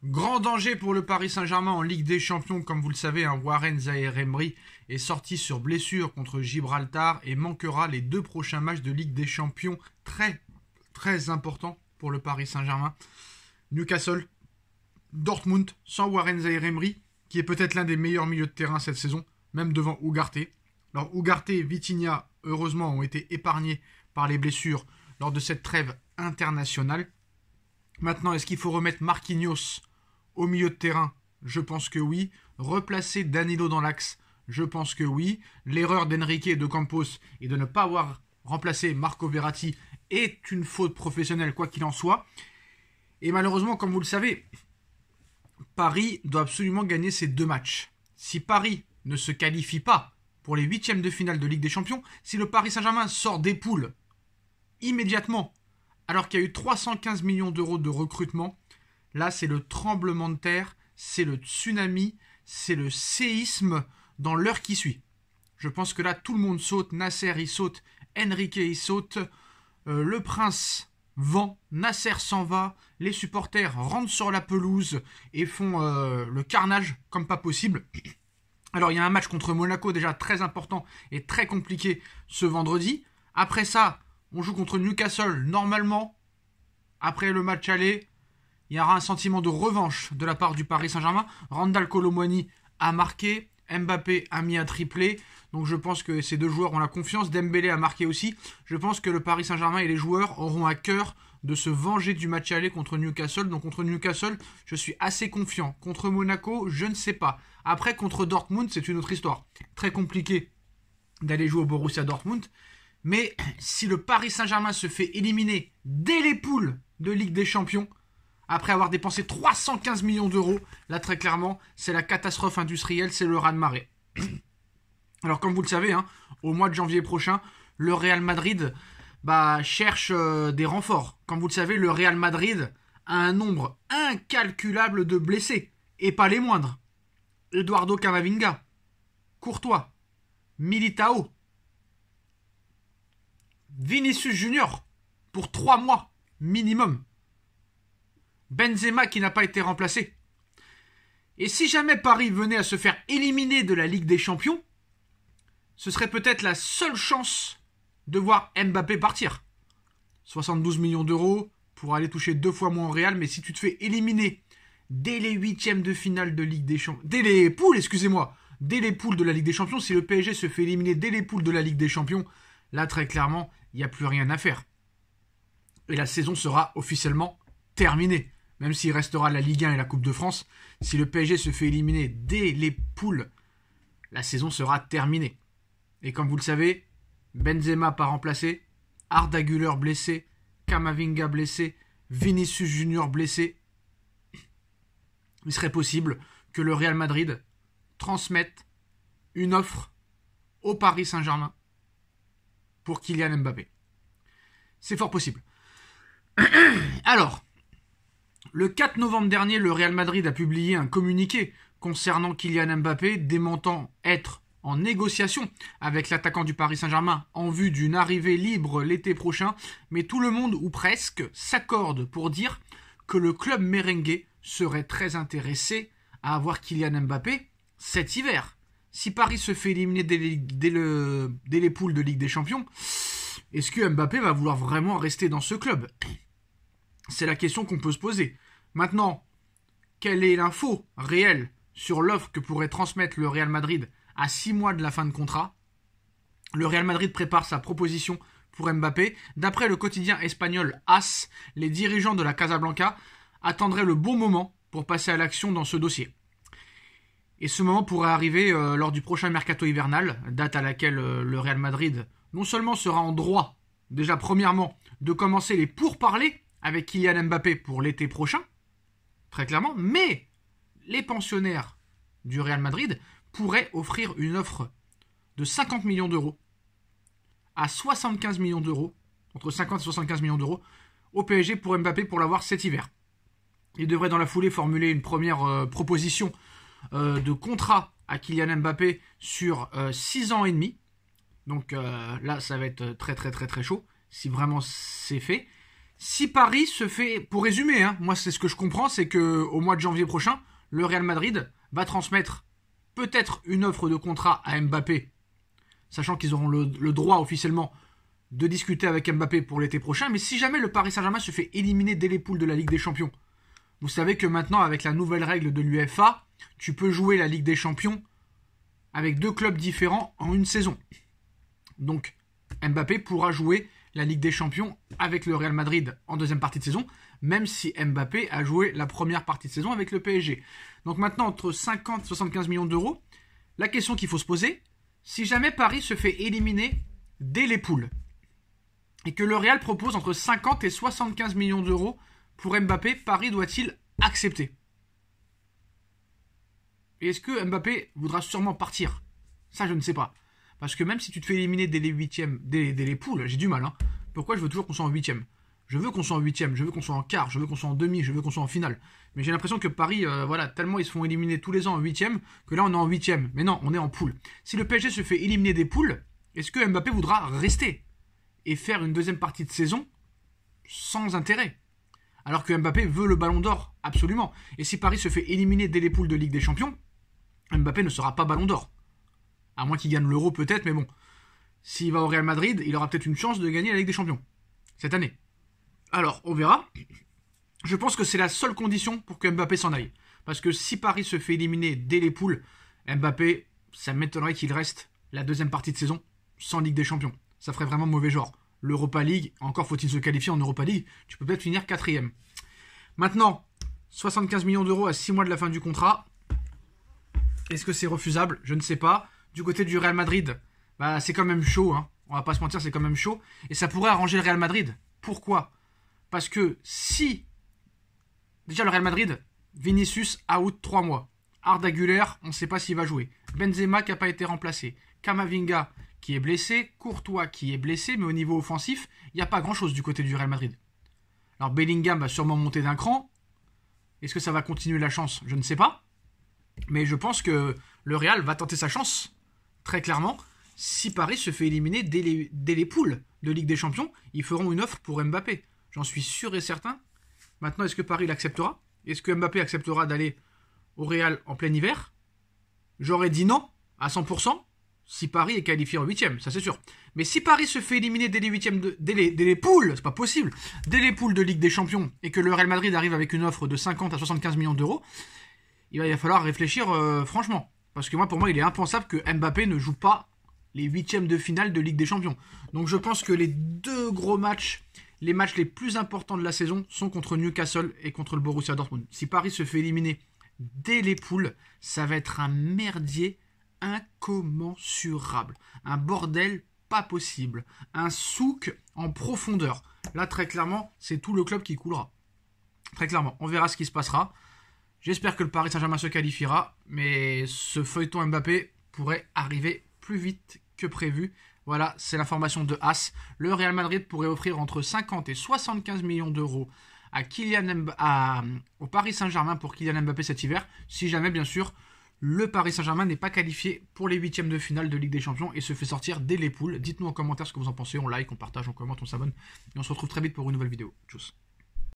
Grand danger pour le Paris Saint-Germain en Ligue des Champions. Comme vous le savez, Warren Zaïre-Emery est sorti sur blessure contre Gibraltar et manquera les 2 prochains matchs de Ligue des Champions très, très importants pour le Paris Saint-Germain. Newcastle, Dortmund, sans Warren Zaïre-Emery, qui est peut-être l'un des meilleurs milieux de terrain cette saison, même devant Ugarte. Alors Ugarte et Vitinha, heureusement, ont été épargnés par les blessures lors de cette trêve internationale. Maintenant, est-ce qu'il faut remettre Marquinhos au milieu de terrain? Je pense que oui. Replacer Danilo dans l'axe? Je pense que oui. L'erreur d'Enrique et de Campos et de ne pas avoir remplacé Marco Verratti est une faute professionnelle, quoi qu'il en soit. Et malheureusement, comme vous le savez, Paris doit absolument gagner ces 2 matchs. Si Paris ne se qualifie pas pour les 8e de finale de Ligue des Champions, si le Paris Saint-Germain sort des poules immédiatement, alors qu'il y a eu 315 millions d'euros de recrutement, là c'est le tremblement de terre, c'est le tsunami, c'est le séisme dans l'heure qui suit. Je pense que là tout le monde saute, Nasser il saute, Enrique il saute, le prince vend, Nasser s'en va, les supporters rentrent sur la pelouse et font le carnage comme pas possible. Alors il y a un match contre Monaco déjà très important et très compliqué ce vendredi. Après ça, on joue contre Newcastle. Normalement, après le match aller, il y aura un sentiment de revanche de la part du Paris Saint-Germain. Randal Kolo Muani a marqué, Mbappé a mis un triplé. Donc je pense que ces 2 joueurs ont la confiance. Dembélé a marqué aussi. Je pense que le Paris Saint-Germain et les joueurs auront à cœur de se venger du match aller contre Newcastle. Donc contre Newcastle, je suis assez confiant. Contre Monaco, je ne sais pas. Après, contre Dortmund, c'est une autre histoire. Très compliqué d'aller jouer au Borussia Dortmund. Mais si le Paris Saint-Germain se fait éliminer dès les poules de Ligue des Champions, après avoir dépensé 315 millions d'euros, là très clairement, c'est la catastrophe industrielle, c'est le raz-de-marée. Alors comme vous le savez, au mois de janvier prochain, le Real Madrid cherche des renforts. Comme vous le savez, le Real Madrid a un nombre incalculable de blessés, et pas les moindres. Eduardo Camavinga, Courtois, Militao, Vinicius Junior, pour 3 mois minimum. Benzema qui n'a pas été remplacé. Et si jamais Paris venait à se faire éliminer de la Ligue des Champions, ce serait peut-être la seule chance de voir Mbappé partir. 72 millions d'euros pour aller toucher 2 fois moins au Real, mais si tu te fais éliminer dès les 8e de finale de Ligue des Champions, dès les poules de la Ligue des Champions, si le PSG se fait éliminer dès les poules de la Ligue des Champions, là très clairement, il n'y a plus rien à faire. Et la saison sera officiellement terminée. Même s'il restera la Ligue 1 et la Coupe de France, si le PSG se fait éliminer dès les poules, la saison sera terminée. Et comme vous le savez, Benzema pas remplacé, Arda Güler blessé, Camavinga blessé, Vinicius Junior blessé. Il serait possible que le Real Madrid transmette une offre au Paris Saint-Germain pour Kylian Mbappé. C'est fort possible. Alors, le 4 novembre dernier, le Real Madrid a publié un communiqué concernant Kylian Mbappé, démentant être en négociation avec l'attaquant du Paris Saint-Germain en vue d'une arrivée libre l'été prochain, mais tout le monde, ou presque, s'accorde pour dire que le club merengue serait très intéressé à avoir Kylian Mbappé cet hiver. Si Paris se fait éliminer dès les poules de Ligue des Champions, est-ce que Mbappé va vouloir vraiment rester dans ce club ? C'est la question qu'on peut se poser. Maintenant, quelle est l'info réelle sur l'offre que pourrait transmettre le Real Madrid à 6 mois de la fin de contrat ? Le Real Madrid prépare sa proposition pour Mbappé. D'après le quotidien espagnol AS, les dirigeants de la Casablanca attendraient le bon moment pour passer à l'action dans ce dossier. Et ce moment pourrait arriver lors du prochain mercato hivernal, date à laquelle le Real Madrid non seulement sera en droit, déjà premièrement, de commencer les pourparlers avec Kylian Mbappé pour l'été prochain, très clairement, mais les pensionnaires du Real Madrid pourraient offrir une offre de 50 millions d'euros à 75 millions d'euros, entre 50 et 75 millions d'euros, au PSG pour Mbappé pour l'avoir cet hiver. Il devrait dans la foulée formuler une première proposition de contrat à Kylian Mbappé sur 6 ans et demi. Donc là, ça va être très très très très chaud, si vraiment c'est fait. Si Paris se fait, pour résumer, hein, moi c'est ce que je comprends, c'est que au mois de janvier prochain, le Real Madrid va transmettre peut-être une offre de contrat à Mbappé, sachant qu'ils auront le droit officiellement de discuter avec Mbappé pour l'été prochain. Mais si jamais le Paris Saint-Germain se fait éliminer dès les poules de la Ligue des Champions, vous savez que maintenant avec la nouvelle règle de l'UEFA, tu peux jouer la Ligue des Champions avec 2 clubs différents en une saison. Donc Mbappé pourra jouer la Ligue des Champions avec le Real Madrid en deuxième partie de saison, même si Mbappé a joué la première partie de saison avec le PSG. Donc maintenant, entre 50 et 75 millions d'euros, la question qu'il faut se poser, si jamais Paris se fait éliminer dès les poules, et que le Real propose entre 50 et 75 millions d'euros pour Mbappé, Paris doit-il accepter? Et est-ce que Mbappé voudra sûrement partir? Ça, je ne sais pas. Parce que même si tu te fais éliminer dès les huitièmes, dès les poules, j'ai du mal. Hein. Pourquoi je veux toujours qu'on soit en huitième? Je veux qu'on soit en huitième, je veux qu'on soit en quart, je veux qu'on soit en demi, je veux qu'on soit en finale. Mais j'ai l'impression que Paris, voilà, tellement ils se font éliminer tous les ans en huitième, que là on est en huitième. Mais non, on est en poule. Si le PSG se fait éliminer des poules, est-ce que Mbappé voudra rester et faire une deuxième partie de saison sans intérêt? Alors que Mbappé veut le ballon d'or, absolument. Et si Paris se fait éliminer dès les poules de Ligue des Champions, Mbappé ne sera pas ballon d'or. À moins qu'il gagne l'Euro peut-être, mais bon. S'il va au Real Madrid, il aura peut-être une chance de gagner la Ligue des Champions. Cette année. Alors, on verra. Je pense que c'est la seule condition pour que Mbappé s'en aille. Parce que si Paris se fait éliminer dès les poules, Mbappé, ça m'étonnerait qu'il reste la deuxième partie de saison sans Ligue des Champions. Ça ferait vraiment mauvais genre. L'Europa League, encore faut-il se qualifier en Europa League, tu peux peut-être finir 4ème. Maintenant, 75 millions d'euros à 6 mois de la fin du contrat. Est-ce que c'est refusable? Je ne sais pas. Du côté du Real Madrid, bah, c'est quand même chaud. Hein. On va pas se mentir, c'est quand même chaud. Et ça pourrait arranger le Real Madrid. Pourquoi? Parce que si... Déjà, le Real Madrid, Vinicius out 3 mois. Arda Güler, on ne sait pas s'il va jouer. Benzema qui n'a pas été remplacé. Camavinga qui est blessé. Courtois qui est blessé. Mais au niveau offensif, il n'y a pas grand-chose du côté du Real Madrid. Alors Bellingham va sûrement monter d'un cran. Est-ce que ça va continuer la chance? Je ne sais pas. Mais je pense que le Real va tenter sa chance, très clairement. Si Paris se fait éliminer dès les poules de Ligue des Champions, ils feront une offre pour Mbappé. J'en suis sûr et certain. Maintenant, est-ce que Paris l'acceptera? Est-ce que Mbappé acceptera d'aller au Real en plein hiver? J'aurais dit non, à 100%, si Paris est qualifié en 8ème, ça c'est sûr. Mais si Paris se fait éliminer dès les huitièmes, dès les poules, c'est pas possible, dès les poules de Ligue des Champions, et que le Real Madrid arrive avec une offre de 50 à 75 millions d'euros, il va falloir réfléchir franchement. Parce que pour moi, il est impensable que Mbappé ne joue pas les huitièmes de finale de Ligue des Champions. Donc je pense que les 2 gros matchs, les matchs les plus importants de la saison, sont contre Newcastle et contre le Borussia Dortmund. Si Paris se fait éliminer dès les poules, ça va être un merdier incommensurable. Un bordel pas possible. Un souk en profondeur. Là, très clairement, c'est tout le club qui coulera. Très clairement. On verra ce qui se passera. J'espère que le Paris Saint-Germain se qualifiera, mais ce feuilleton Mbappé pourrait arriver plus vite que prévu. Voilà, c'est l'information de AS. Le Real Madrid pourrait offrir entre 50 et 75 millions d'euros au Paris Saint-Germain pour Kylian Mbappé cet hiver, si jamais, bien sûr, le Paris Saint-Germain n'est pas qualifié pour les huitièmes de finale de Ligue des Champions et se fait sortir dès les poules. Dites-nous en commentaire ce que vous en pensez, on like, on partage, on commente, on s'abonne. Et on se retrouve très vite pour une nouvelle vidéo. Tchuss.